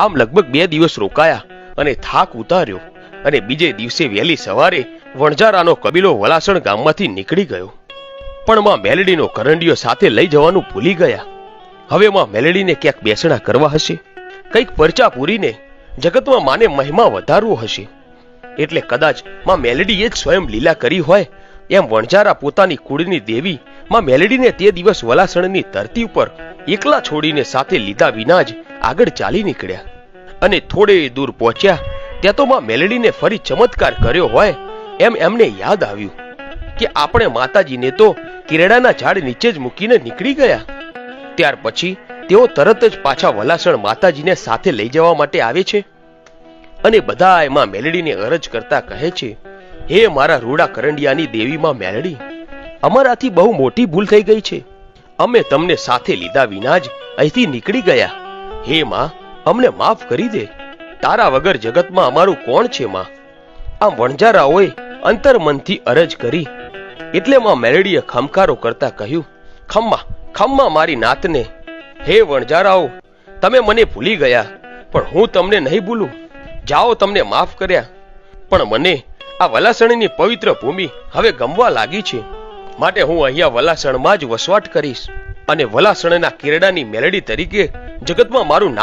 આમ લગભગ 2 દિવસ રોકાયા અને થાક ઉતાર્યો અને બીજે દિવસે વહેલી સવારે વણઝારાનો કબીલો વલાસણ ગામમાંથી નીકળી ગયો. પણ માં મેલડીનો કરંડિયો સાથે લઈ જવાનું ભૂલી ગયા. હવે માં મેલડીને ક્યાંક બેસણા કરવા હશે, કંઈક પરચા પૂરીને જગતમાં માને મહિમા વધારવો હશે. એટલે કદાચ માં મેલડીએ જ સ્વયં લીલા કરી હોય એમ વણઝારા પોતાની કુળની દેવી માં મેલડીને તે દિવસ વલાસણની ધરતી ઉપર એકલા છોડીને સાથે લીધા વિના જ આગળ ચાલી નીકળ્યા. અને થોડે દૂર પહોંચ્યા ત્યાં તો માં મેલડીને ફરી ચમત્કાર કર્યો હોય એમ એમને યાદ આવ્યું કે આપણે માતાજીને તો કેરડાના ઝાડ નીચે જ મૂકીને નીકળી ગયા. ત્યાર પછી તેઓ તરત જ પાછા વલાસણ માતાજીને સાથે લઈ જવા માટે આવે છે અને બધા એમાં મેલડીને અરજ કરતા કહે છે, હે મારા રૂડા કરંડિયાની દેવી માં મેલડી, અમારાથી બહુ મોટી ભૂલ થઈ ગઈ છે. અમે તમને સાથે લીધા વિના જ અહીંથી નીકળી ગયા. હે માં, અમને માફ કરી દે. તારા વગર જગતમાં અમારું કોણ છે માં? આમ વણઝારાઓએ અંતરમનથી અરજ કરી એટલે માં મેલડીએ ખમકારો કરતા કહ્યું, ખમ્મા ખમ્મા મારી નાતને. હે વણઝારાઓ, તમે મને ભૂલી ગયા પણ હું તમને નહીં ભૂલું. જાઓ, તમને માફ કર્યા, પણ મને આ વલાસણની પવિત્ર ભૂમિ હવે ગમવા લાગી છે. માટે હું અહીંયા વલાસણમાં જ વસવાટ કરીશ અને વલાસણના કેરડાની મેલડી તરીકે જગતમાં મારું નામ